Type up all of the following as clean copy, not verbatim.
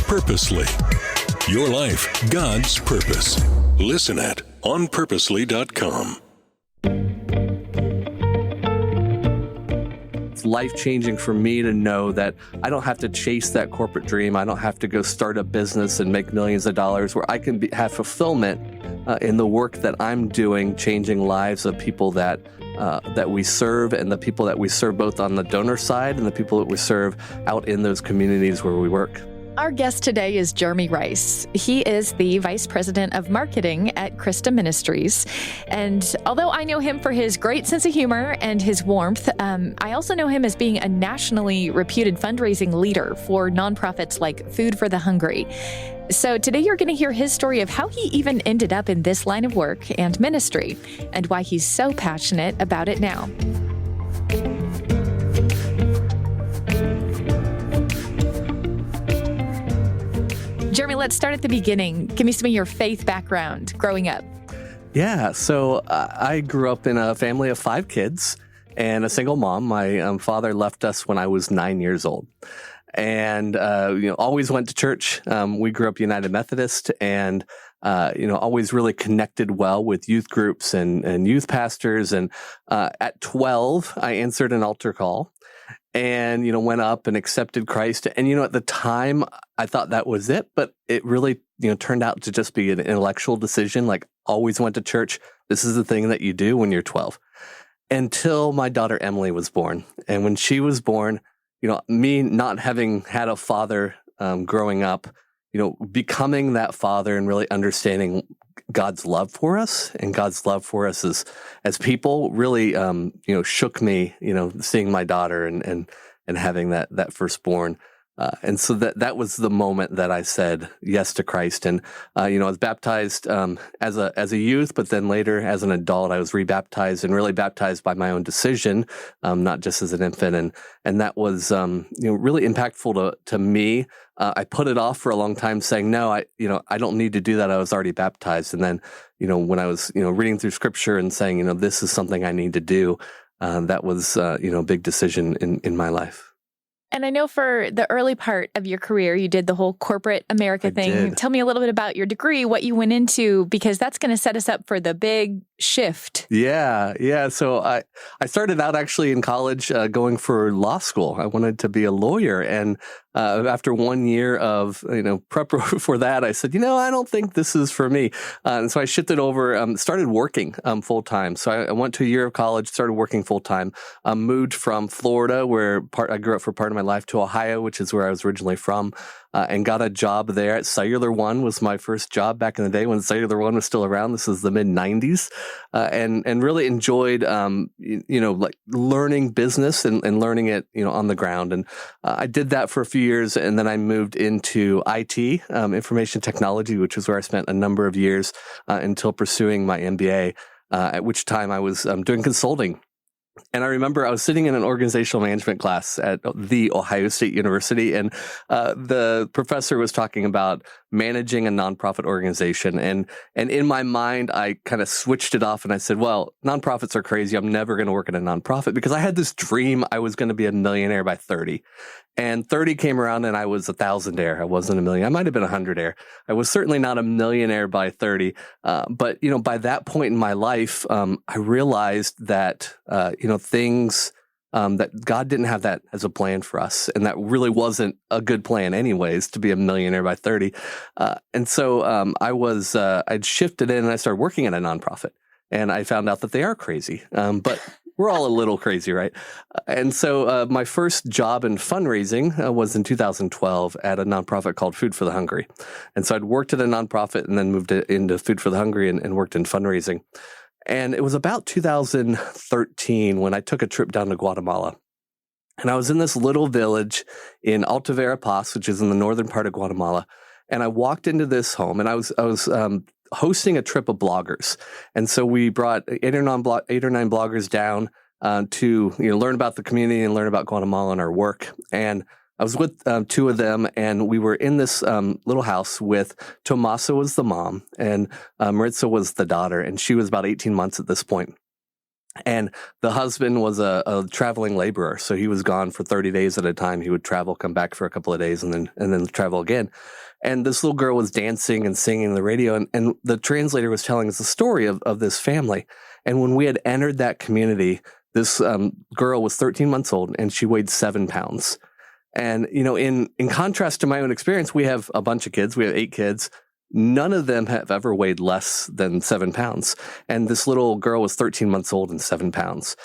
Purposely. Your life, God's purpose. Listen at onpurposely.com. It's life-changing for me to know that I don't have to chase that corporate dream. I don't have to go start a business and make millions of dollars, where I can have fulfillment in the work that I'm doing, changing lives of people that we serve, and the people that we serve both on the donor side and the people that we serve out in those communities where we work. Our guest today is Jeremy Reis. He is the Vice President of Marketing at Christa Ministries. And although I know him for his great sense of humor and his warmth, I also know him as being a nationally reputed fundraising leader for nonprofits like Food for the Hungry. So today you're going to hear his story of how he even ended up in this line of work and ministry, and why he's so passionate about it now. Jeremy, let's start at the beginning. Give me some of your faith background growing up. Yeah, so I grew up in a family of 5 kids and a single mom. My father left us when I was 9 years old, and always went to church. We grew up United Methodist, and always really connected well with youth groups and youth pastors. And at 12, I answered an altar call. And, went up and accepted Christ. And, at the time, I thought that was it. But it really, turned out to just be an intellectual decision. Like, always went to church. This is the thing that you do when you're 12. Until my daughter Emily was born. And when she was born, me not having had a father growing up, becoming that father and really understanding God's love for us and God's love for us as people really, shook me, seeing my daughter and having that firstborn. And so that was the moment that I said yes to Christ. And, I was baptized as a youth, but then later as an adult, I was rebaptized and really baptized by my own decision, not just as an infant. And that was, really impactful to me. I put it off for a long time, saying, no, I don't need to do that. I was already baptized. And then, when I was, reading through scripture and saying, this is something I need to do, that was, a big decision in my life. And I know for the early part of your career, you did the whole corporate America thing. Did. Tell me a little bit about your degree, what you went into, because that's going to set us up for the big shift. Yeah. So I started out actually in college going for law school. I wanted to be a lawyer. And after 1 year of, prep for that, I said, I don't think this is for me. And so I shifted over, started working full time. So I went to a year of college, started working full time, moved from Florida, where I grew up for part of my life, to Ohio, which is where I was originally from, and got a job there at Cellular One. Was my first job back in the day when Cellular One was still around. This is the mid-90s, and really enjoyed, like learning business and learning it, on the ground. And I did that for a few years, and then I moved into IT, information technology, which is where I spent a number of years until pursuing my MBA, at which time I was doing consulting. And I remember I was sitting in an organizational management class at the Ohio State University, and the professor was talking about managing a nonprofit organization. And in my mind, I kind of switched it off and I said, well, nonprofits are crazy. I'm never going to work at a nonprofit, because I had this dream I was going to be a millionaire by 30. And 30 came around and I was a thousandaire. I wasn't a million. I might have been a hundredaire. I was certainly not a millionaire by 30. But, by that point in my life, I realized that, things that God didn't have that as a plan for us. And that really wasn't a good plan anyways, to be a millionaire by 30. And so I'd shifted in and I started working at a nonprofit. And I found out that they are crazy. But we're all a little crazy, right? And so my first job in fundraising was in 2012 at a nonprofit called Food for the Hungry. And so I'd worked at a nonprofit and then moved into Food for the Hungry and worked in fundraising. And it was about 2013 when I took a trip down to Guatemala. And I was in this little village in Alta Verapaz, which is in the northern part of Guatemala. And I walked into this home, and I was hosting a trip of bloggers. And so we brought 8 or 9 bloggers down to learn about the community and learn about Guatemala and our work. And I was with 2 of them, and we were in this little house with Tomasa was the mom, and Maritza was the daughter, and she was about 18 months at this point. And the husband was a traveling laborer. So he was gone for 30 days at a time. He would travel, come back for a couple of days, and then travel again. And this little girl was dancing and singing on the radio. And the translator was telling us the story of this family. And when we had entered that community, this girl was 13 months old and she weighed 7 pounds. And, in contrast to my own experience, we have a bunch of kids. We have 8 kids. None of them have ever weighed less than 7 pounds. And this little girl was 13 months old and 7 pounds.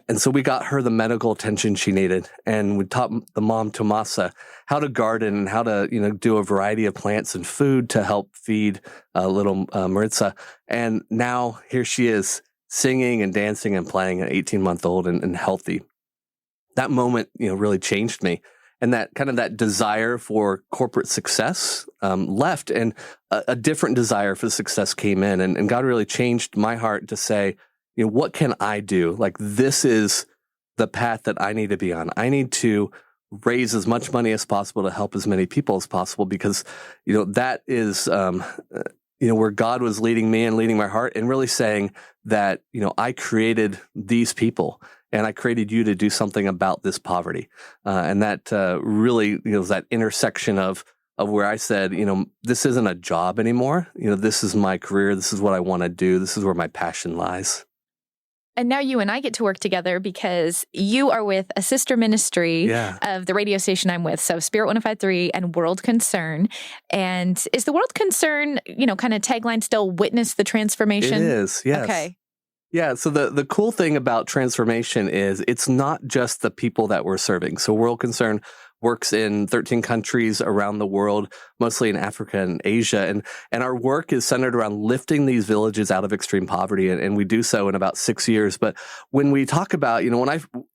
And so we got her the medical attention she needed. And we taught the mom, Tomasa, how to garden and how to, do a variety of plants and food to help feed little Maritza. And now here she is singing and dancing and playing at 18-month-old and healthy. That moment, really changed me. And that kind of that desire for corporate success left, and a different desire for success came in. And God really changed my heart to say, what can I do? Like, this is the path that I need to be on. I need to raise as much money as possible to help as many people as possible, because, that is, where God was leading me and leading my heart, and really saying that, I created these people. And I created you to do something about this poverty. And that really, was that intersection of where I said, this isn't a job anymore. This is my career. This is what I want to do. This is where my passion lies. And now you and I get to work together because you are with a sister ministry of the radio station I'm with. So Spirit 105.3 and World Concern. And is the World Concern, kind of tagline still witness the transformation? It is, yes. Okay. Yeah, so the cool thing about transformation is it's not just the people that we're serving. So World Concern works in 13 countries around the world, mostly in Africa and Asia. And our work is centered around lifting these villages out of extreme poverty. And we do so in about 6 years. But when we talk about,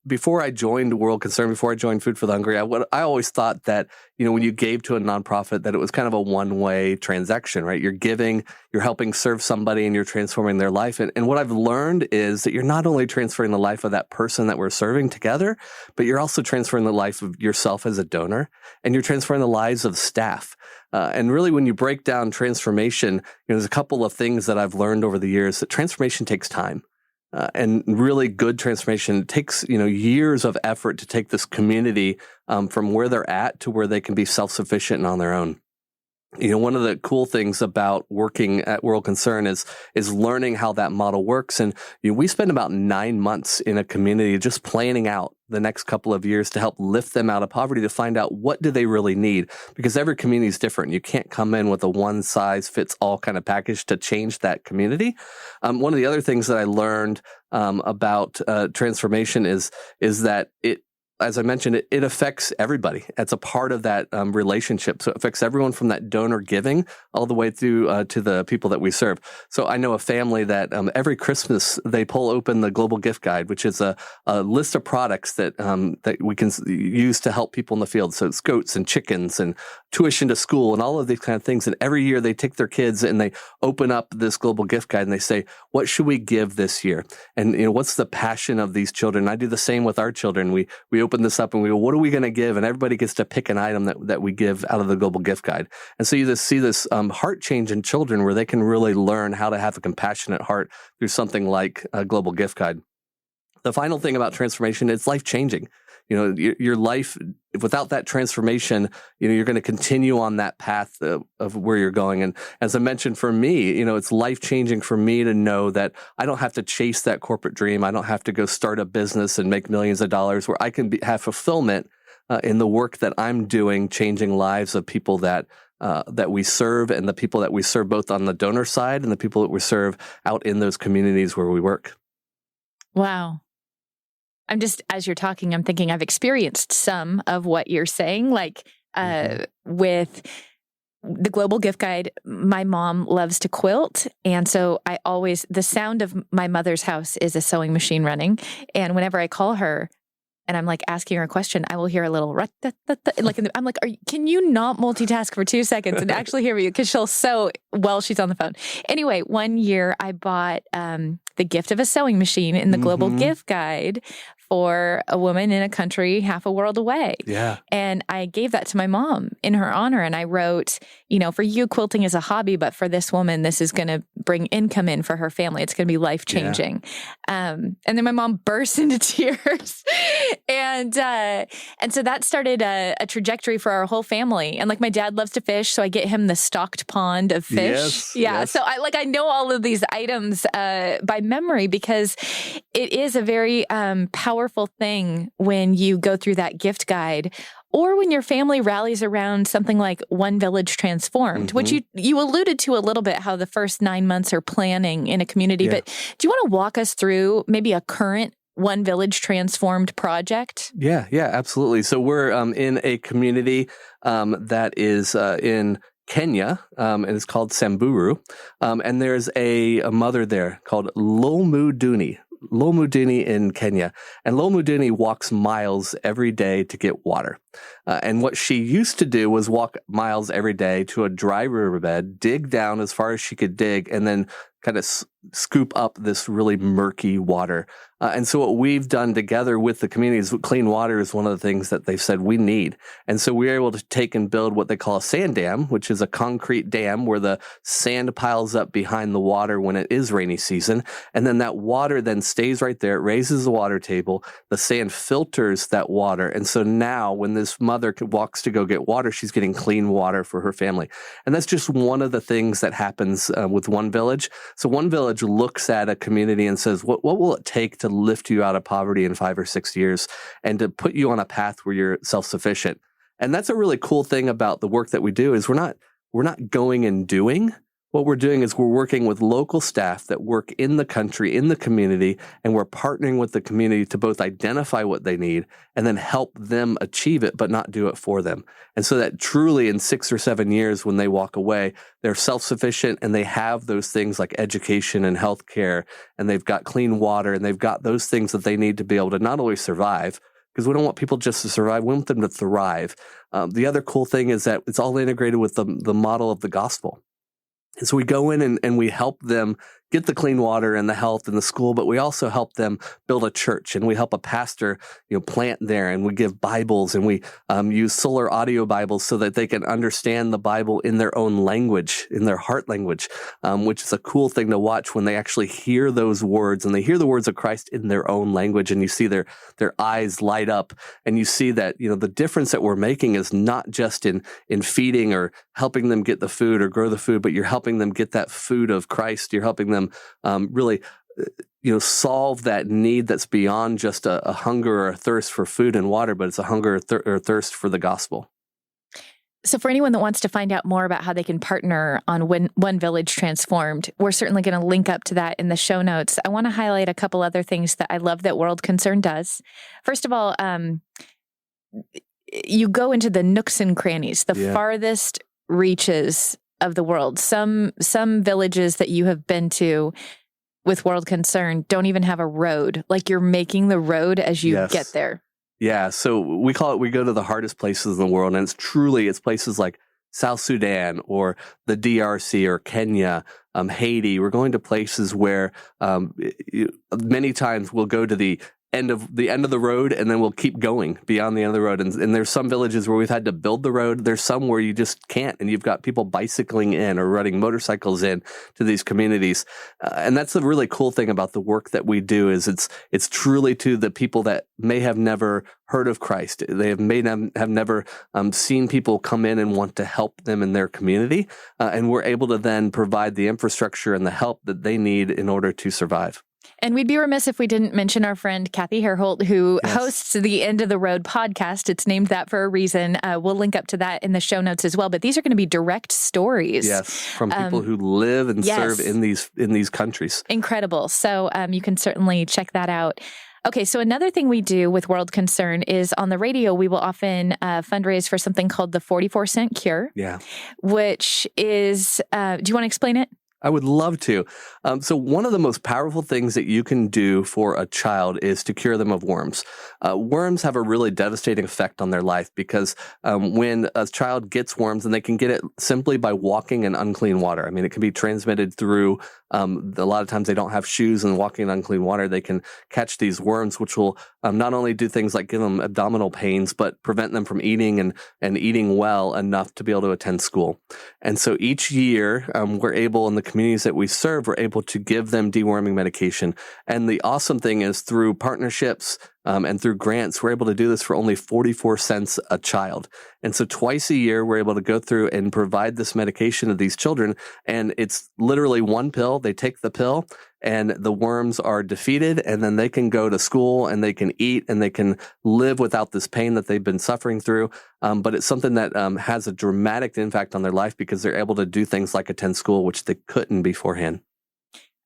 before I joined World Concern, before I joined Food for the Hungry, I always thought that, when you gave to a nonprofit, that it was kind of a one-way transaction, right? You're giving, you're helping serve somebody, and you're transforming their life. And what I've learned is that you're not only transferring the life of that person that we're serving together, but you're also transferring the life of yourself as a donor, and you're transferring the lives of staff. And really, when you break down transformation, there's a couple of things that I've learned over the years. That transformation takes time. And really good transformation takes, years of effort to take this community from where they're at to where they can be self-sufficient and on their own. One of the cool things about working at World Concern is learning how that model works. And we spend about 9 months in a community just planning out the next couple of years to help lift them out of poverty, to find out what do they really need, because every community is different. You can't come in with a one-size-fits-all kind of package to change that community. One of the other things that I learned about transformation is that as I mentioned, it affects everybody. It's a part of that relationship. So it affects everyone from that donor giving all the way through to the people that we serve. So I know a family that every Christmas they pull open the Global Gift Guide, which is a list of products that we can use to help people in the field. So it's goats and chickens and tuition to school and all of these kind of things. And every year they take their kids and they open up this Global Gift Guide and they say, what should we give this year? And what's the passion of these children? I do the same with our children. We open this up and we go, what are we going to give? And everybody gets to pick an item that we give out of the Global Gift Guide. And so you just see this heart change in children where they can really learn how to have a compassionate heart through something like a Global Gift Guide. The final thing about transformation, it's life-changing. Your life, without that transformation, you're going to continue on that path of where you're going. And as I mentioned, for me, it's life-changing for me to know that I don't have to chase that corporate dream. I don't have to go start a business and make millions of dollars, where I can have fulfillment in the work that I'm doing, changing lives of people that we serve, and the people that we serve both on the donor side and the people that we serve out in those communities where we work. Wow. I'm just, as you're talking, I'm thinking I've experienced some of what you're saying, like with the Global Gift Guide. My mom loves to quilt. And so the sound of my mother's house is a sewing machine running. And whenever I call her and I'm like asking her a question, I will hear a little I'm like, can you not multitask for 2 seconds and actually hear me? Because she'll sew while she's on the phone. Anyway, one year I bought the gift of a sewing machine in the Global Gift Guide for a woman in a country half a world away. Yeah. And I gave that to my mom in her honor. And I wrote, for you, quilting is a hobby, but for this woman, this is going to bring income in for her family. It's going to be life-changing. And then my mom burst into tears. And so that started a trajectory for our whole family. And like my dad loves to fish, so I get him the stocked pond of fish. Yes. So I know all of these items by memory because it is a very powerful thing when you go through that gift guide, or when your family rallies around something like One Village Transformed, which you alluded to a little bit, how the first 9 months are planning in a community. But do you want to walk us through maybe a current One Village Transformed project? Yeah, absolutely. So we're in a community that is in Kenya, and it's called Samburu. And there's a mother there called Lomuduni in Kenya. And Lomuduni walks miles every day to get water. And what she used to do was walk miles every day to a dry riverbed, dig down as far as she could dig, and then kind of scoop up this really murky water. And so what we've done together with the community is clean water is one of the things that they've said we need. And so we're able to take and build what they call a sand dam, which is a concrete dam where the sand piles up behind the water when it is rainy season. And then that water then stays right there. It raises the water table. The sand filters that water. And so now when this mother walks to go get water, she's getting clean water for her family. And that's just one of the things that happens with One Village. So One Village looks at a community and says, what will it take to lift you out of poverty in 5 or 6 years and to put you on a path where you're self-sufficient? And that's a really cool thing about the work that we do is we're not going and doing. What we're doing is we're working with local staff that work in the country, in the community, and we're partnering with the community to both identify what they need and then help them achieve it, but not do it for them. And so that truly in 6 or 7 years when they walk away, they're self-sufficient and they have those things like education and healthcare, and they've got clean water, and they've got those things that they need to be able to not only survive, because we don't want people just to survive, we want them to thrive. The other cool thing is that it's all integrated with the model of the gospel. And so we go in and we help them get the clean water and the health and the school, but we also help them build a church, and we help a pastor, plant there, and we give Bibles, and we use solar audio Bibles so that they can understand the Bible in their own language, in their heart language, which is a cool thing to watch when they actually hear those words and they hear the words of Christ in their own language, and you see their eyes light up, and you see that, the difference that we're making is not just in feeding or helping them get the food or grow the food, but you're helping them get that food of Christ. You're helping them really, solve that need that's beyond just a hunger or a thirst for food and water, but it's a hunger or thirst for the gospel. So for anyone that wants to find out more about how they can partner on One Village Transformed, we're certainly going to link up to that in the show notes. I want to highlight a couple other things that I love that World Concern does. First of all, you go into the nooks and crannies, the farthest reaches of the world. Some villages that you have been to with World Concern don't even have a road. Like you're making the road as you get there. Yeah. So we go to the hardest places in the world, and it's places like South Sudan or the DRC or Kenya, Haiti. We're going to places where many times we'll go to the end of the road, and then we'll keep going beyond the end of the road. And there's some villages where we've had to build the road. There's some where you just can't, and you've got people bicycling in or riding motorcycles in to these communities. And that's the really cool thing about the work that we do is it's truly to the people that may have never heard of Christ. They may have never seen people come in and want to help them in their community. And we're able to then provide the infrastructure and the help that they need in order to survive. And we'd be remiss if we didn't mention our friend Kathy Hareholt, who hosts the End of the Road podcast. It's named that for a reason. We'll link up to that in the show notes as well. But these are going to be direct stories. Yes, from people who live and serve in these countries. Incredible. So you can certainly check that out. Okay, so another thing we do with World Concern is on the radio, we will often fundraise for something called the 44-cent cure. Yeah. Which is, do you want to explain it? I would love to. So one of the most powerful things that you can do for a child is to cure them of worms. Worms have a really devastating effect on their life because when a child gets worms, and they can get it simply by walking in unclean water. I mean, it can be transmitted through a lot of times they don't have shoes, and walking in unclean water, they can catch these worms, which will not only do things like give them abdominal pains, but prevent them from eating and eating well enough to be able to attend school. And so each year, we're able in the communities that we serve, we're able to give them deworming medication. And the awesome thing is through partnerships and through grants, we're able to do this for only 44 cents a child. And so twice a year, we're able to go through and provide this medication to these children. And it's literally one pill. They take the pill and the worms are defeated, and then they can go to school and they can eat and they can live without this pain that they've been suffering through. But it's something that has a dramatic impact on their life because they're able to do things like attend school, which they couldn't beforehand.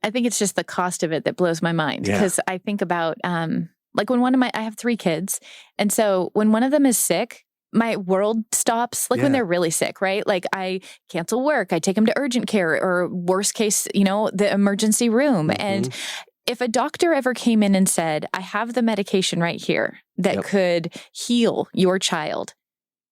I think it's just the cost of it that blows my mind, because I think about like when I have 3 kids. And so when one of them is sick, my world stops, like when they're really sick, right? Like I cancel work, I take them to urgent care, or worst case, the emergency room. Mm-hmm. And if a doctor ever came in and said, I have the medication right here that could heal your child,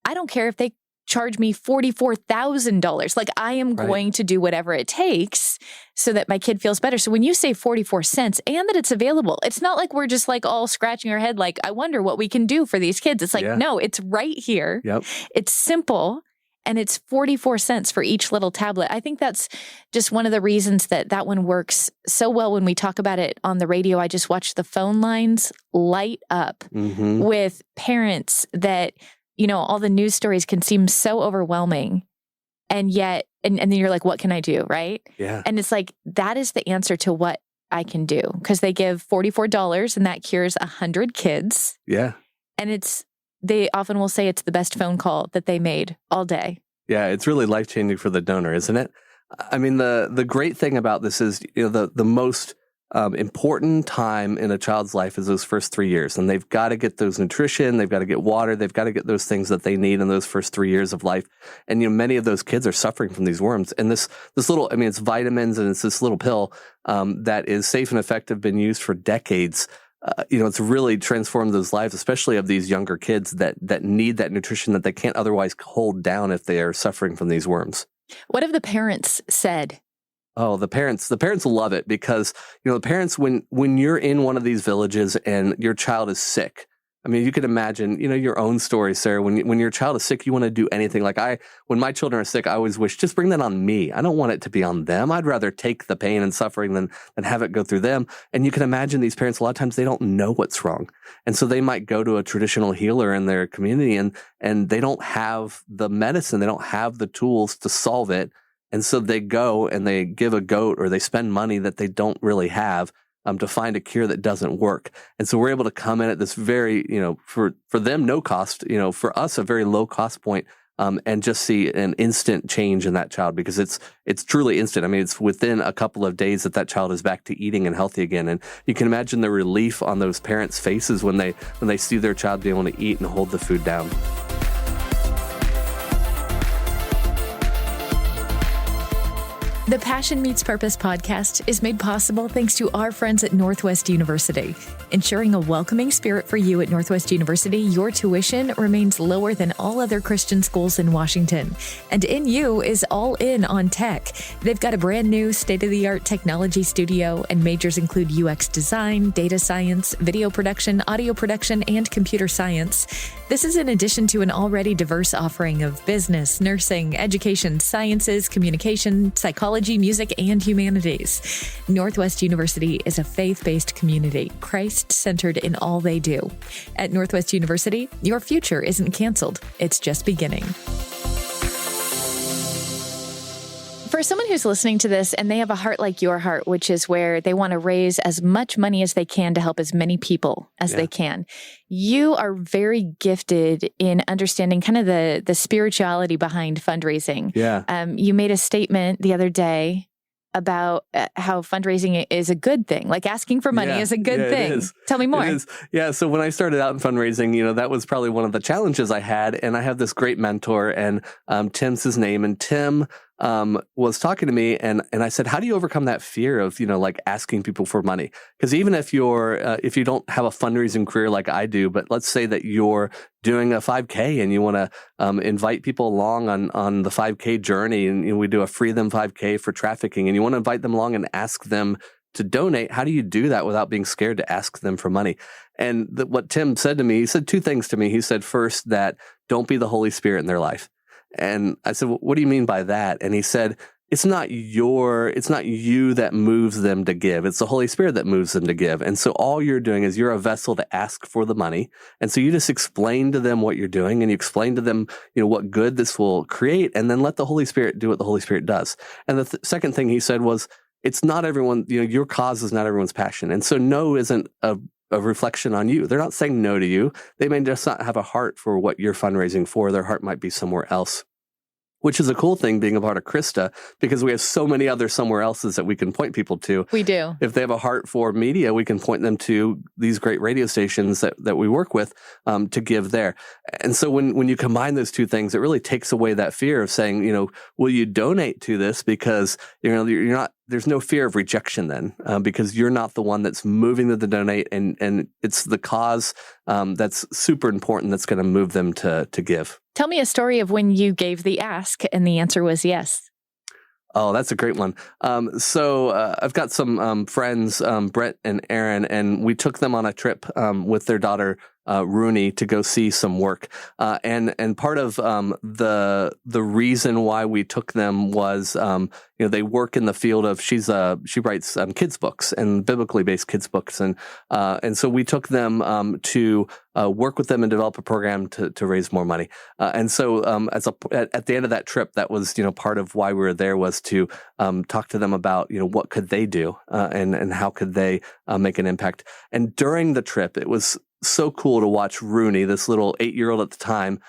I don't care if they charge me $44,000. Like I am going to do whatever it takes so that my kid feels better. So when you say 44 cents and that it's available, it's not like we're just like all scratching our head like, I wonder what we can do for these kids. It's like, no, it's right here. Yep. It's simple. And it's 44 cents for each little tablet. I think that's just one of the reasons that one works so well when we talk about it on the radio. I just watch the phone lines light up with parents that, all the news stories can seem so overwhelming. And yet, and then you're like, what can I do? Right? Yeah. And it's like, that is the answer to what I can do. Because they give $44 and that cures 100 kids. Yeah. And they often will say it's the best phone call that they made all day. Yeah, it's really life-changing for the donor, isn't it? I mean, the great thing about this is, the most important time in a child's life is those first 3 years. And they've got to get those nutrition, they've got to get water, they've got to get those things that they need in those first 3 years of life. And, many of those kids are suffering from these worms. And this little, it's vitamins and it's this little pill that is safe and effective, been used for decades. It's really transformed those lives, especially of these younger kids that need that nutrition that they can't otherwise hold down if they are suffering from these worms. What have the parents said? Oh, the parents love it because, the parents, when you're in one of these villages and your child is sick, I mean, you can imagine, your own story, Sarah, when your child is sick, you want to do anything. Like when my children are sick, I always wish, just bring that on me. I don't want it to be on them. I'd rather take the pain and suffering than have it go through them. And you can imagine these parents, a lot of times they don't know what's wrong. And so they might go to a traditional healer in their community and they don't have the medicine. They don't have the tools to solve it. And so they go and they give a goat or they spend money that they don't really have to find a cure that doesn't work. And so we're able to come in at this very, for them, no cost, for us, a very low cost point, and just see an instant change in that child because it's truly instant. I mean, it's within a couple of days that child is back to eating and healthy again. And you can imagine the relief on those parents' faces when they see their child be able to eat and hold the food down. The Passion Meets Purpose podcast is made possible thanks to our friends at Northwest University. Ensuring a welcoming spirit for you at Northwest University, your tuition remains lower than all other Christian schools in Washington. And NU is all in on tech. They've got a brand new state-of-the-art technology studio, and majors include UX design, data science, video production, audio production, and computer science. This is in addition to an already diverse offering of business, nursing, education, sciences, communication, psychology, music, and humanities. Northwest University is a faith-based community, Christ-centered in all they do. At Northwest University, your future isn't canceled. It's just beginning. For someone who's listening to this and they have a heart like your heart, which is where they want to raise as much money as they can to help as many people as they can, you are very gifted in understanding kind of the spirituality behind fundraising. Yeah. You made a statement the other day about how fundraising is a good thing. Like asking for money is a good thing. Tell me more. It is. Yeah. So when I started out in fundraising, that was probably one of the challenges I had. And I have this great mentor, and Tim's his name. And Tim was talking to me, and I said, how do you overcome that fear of, like asking people for money? Because even if if you don't have a fundraising career like I do, but let's say that you're doing a 5K and you want to invite people along on the 5K journey, and we do a Free Them 5K for trafficking, and you want to invite them along and ask them to donate, how do you do that without being scared to ask them for money? And what Tim said to me, he said two things to me. He said, first, that don't be the Holy Spirit in their life. And I said, well, what do you mean by that? And he said, it's not you that moves them to give. It's the Holy Spirit that moves them to give. And so all you're doing is you're a vessel to ask for the money. And so you just explain to them what you're doing, and you explain to them, what good this will create, and then let the Holy Spirit do what the Holy Spirit does. And the second thing he said was, it's not everyone, your cause is not everyone's passion. And so no isn't a reflection on you. They're not saying no to you. They may just not have a heart for what you're fundraising for. Their heart might be somewhere else, which is a cool thing being a part of Krista, because we have so many other somewhere else's that we can point people to. We do. If they have a heart for media, we can point them to these great radio stations that we work with to give there. And so when you combine those two things, it really takes away that fear of saying, will you donate to this? Because, you're not, there's no fear of rejection then, because you're not the one that's moving them to donate, and it's the cause that's super important that's going to move them to give. Tell me a story of when you gave the ask and the answer was yes. Oh, that's a great one. So I've got some friends, Brett and Aaron, and we took them on a trip with their daughter, Rooney, to go see some work. And part of the reason why we took them was, they work in the field of, she writes kids books and biblically based kids books. And so we took them to work with them and develop a program to raise more money. And so at the end of that trip, that was, part of why we were there, was to talk to them about, what could they do and how could they make an impact. And during the trip, it was so cool to watch Rooney, this little 8-year-old at the time,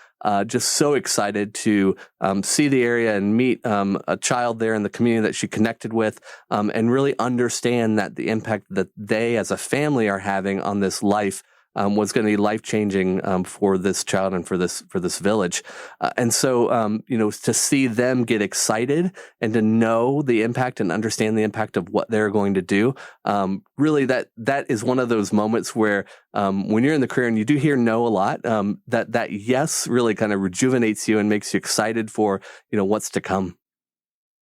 just so excited to see the area and meet a child there in the community that she connected with, and really understand that the impact that they as a family are having on this life was going to be life-changing for this child and for this village. And so, to see them get excited and to know the impact and understand the impact of what they're going to do, really that is one of those moments where when you're in the career and you do hear no a lot, that yes really kind of rejuvenates you and makes you excited for, what's to come.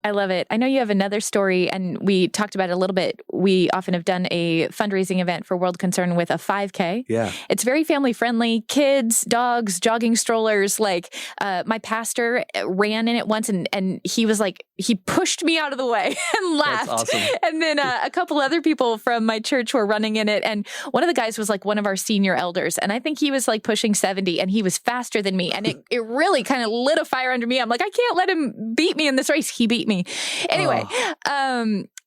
I love it. I know you have another story, and we talked about it a little bit. We often have done a fundraising event for World Concern with a 5K. Yeah. It's very family friendly. Kids, dogs, jogging strollers. Like my pastor ran in it once, and he was like, he pushed me out of the way and laughed. That's awesome. And then a couple other people from my church were running in it. And one of the guys was like one of our senior elders. And I think he was like pushing 70, and he was faster than me. And it really kind of lit a fire under me. I'm like, I can't let him beat me in this race. He beat me. Anyway,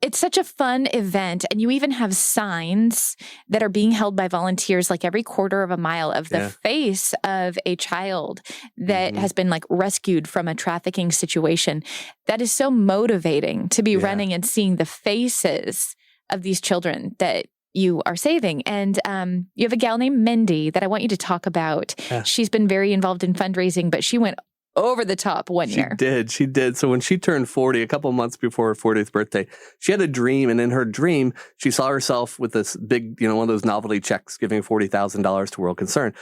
it's such a fun event. And you even have signs that are being held by volunteers like every quarter of a mile of the face of a child that has been like rescued from a trafficking situation. That is so motivating to be running and seeing the faces of these children that you are saving. And you have a gal named Mindy that I want you to talk about. Yeah. She's been very involved in fundraising, but she went over the top one year. She did. So when she turned 40, a couple of months before her 40th birthday, she had a dream. And in her dream, she saw herself with this big, one of those novelty checks giving $40,000 to World Concern.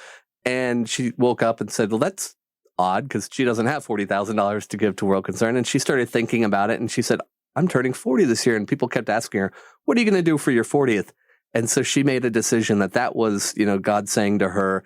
And she woke up and said, well, that's odd, because she doesn't have $40,000 to give to World Concern. And she started thinking about it. And she said, I'm turning 40 this year. And people kept asking her, what are you going to do for your 40th? And so she made a decision that was, God saying to her,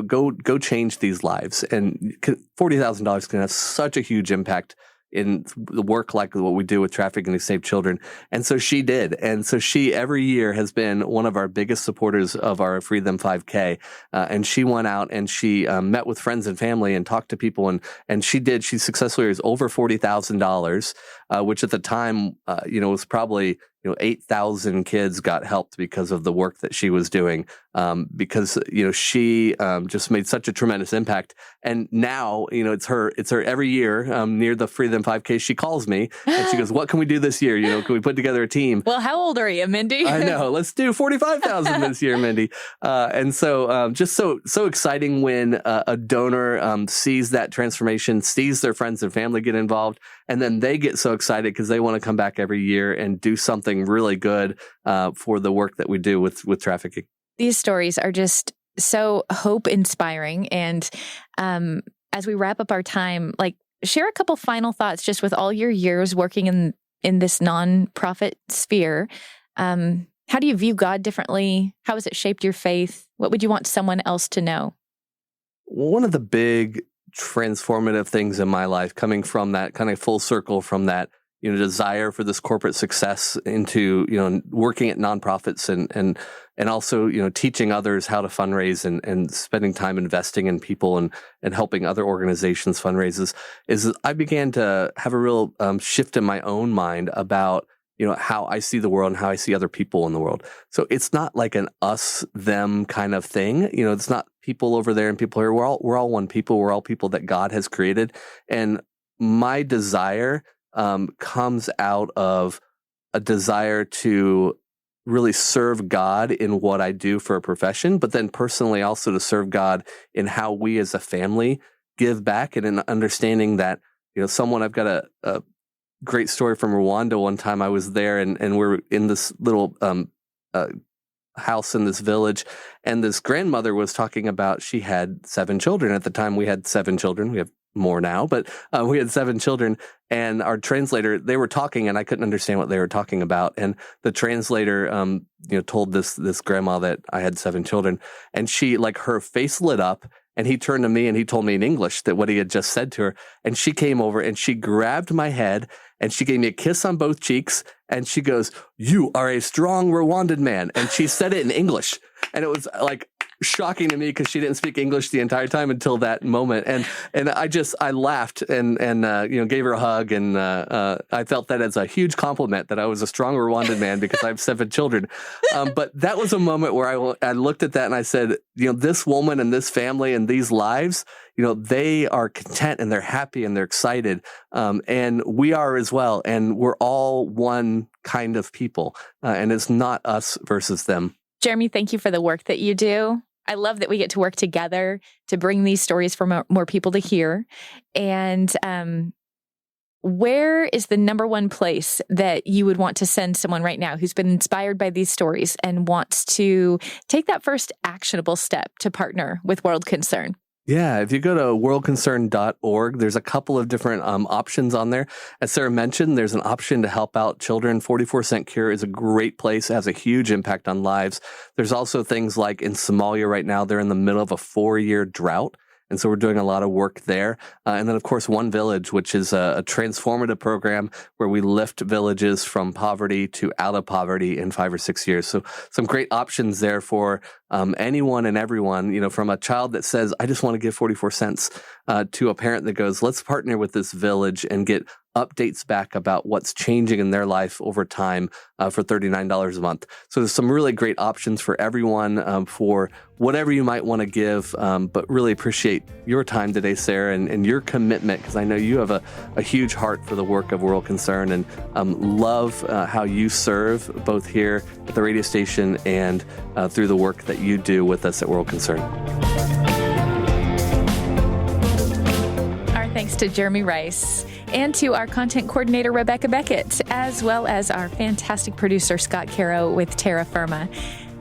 go change these lives. And $40,000 can have such a huge impact in the work like what we do with Trafficking to Save Children. And so she did. And so she every year has been one of our biggest supporters of our Free Them 5K. And she went out and she met with friends and family and talked to people. And she successfully raised over $40,000, which at the time, was probably 8,000 kids got helped because of the work that she was doing, because, she just made such a tremendous impact. And now, it's her every year near the Free Them 5K, she calls me and she goes, what can we do this year? Can we put together a team? Well, how old are you, Mindy? I know. Let's do 45,000 this year, Mindy. And so just so exciting when a donor sees that transformation, sees their friends and family get involved, and then they get so excited because they want to come back every year and do something really good for the work that we do with trafficking. These stories are just so hope inspiring. And as we wrap up our time, share a couple final thoughts just with all your years working in this nonprofit sphere. How do you view God differently? How has it shaped your faith? What would you want someone else to know? One of the big transformative things in my life, coming from that kind of full circle from that, desire for this corporate success into, working at nonprofits and also, teaching others how to fundraise and spending time investing in people and helping other organizations fundraise is I began to have a real shift in my own mind about, how I see the world and how I see other people in the world. So it's not like an us, them kind of thing. It's not people over there and people here. We're all one people. We're all people that God has created. And my desire comes out of a desire to really serve God in what I do for a profession, but then personally also to serve God in how we as a family give back, and in understanding that, I've got a great story from Rwanda. One time I was there and we're in this little house in this village, and this grandmother was talking about she had 7 children. At the time we had 7 children. We have more now, but we had 7 children, and our translator, they were talking and I couldn't understand what they were talking about. And the translator, told this grandma that I had 7 children, and she, like, her face lit up, and he turned to me and he told me in English that what he had just said to her. And she came over and she grabbed my head and she gave me a kiss on both cheeks. And she goes, "You are a strong Rwandan man." And she said it in English. And it was like shocking to me because she didn't speak English the entire time until that moment. And I laughed and gave her a hug. And I felt that as a huge compliment that I was a strong Rwandan man because I have 7 children. But that was a moment where I looked at that and I said, this woman and this family and these lives, they are content and they're happy and they're excited. And we are as well. And we're all one kind of people. And it's not us versus them. Jeremy, thank you for the work that you do. I love that we get to work together to bring these stories for more people to hear. And where is the number one place that you would want to send someone right now who's been inspired by these stories and wants to take that first actionable step to partner with World Concern? Yeah, if you go to worldconcern.org, there's a couple of different options on there. As Sarah mentioned, there's an option to help out children. 44 Cent Cure is a great place. It has a huge impact on lives. There's also things like in Somalia right now, they're in the middle of a 4-year drought. And so we're doing a lot of work there. And then, of course, One Village, which is a transformative program where we lift villages from poverty to out of poverty in 5 or 6 years. So some great options there for anyone and everyone, from a child that says, I just want to give 44 cents to a parent that goes, let's partner with this village and get updates back about what's changing in their life over time for $39 a month. So there's some really great options for everyone for whatever you might want to give, but really appreciate your time today, Sarah, and your commitment, because I know you have a huge heart for the work of World Concern, and love how you serve both here at the radio station and through the work that you do with us at World Concern. Our thanks to Jeremy Reis and to our content coordinator, Rebecca Beckett, as well as our fantastic producer, Scott Caro with Terra Firma.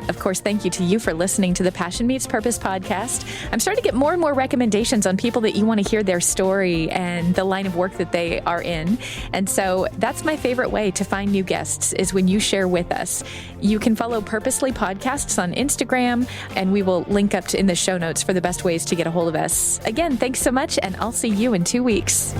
Of course, thank you to you for listening to the Passion Meets Purpose podcast. I'm starting to get more and more recommendations on people that you want to hear their story and the line of work that they are in. And so that's my favorite way to find new guests is when you share with us. You can follow Purposely Podcasts on Instagram, and we will link up in the show notes for the best ways to get a hold of us. Again, thanks so much, and I'll see you in 2 weeks.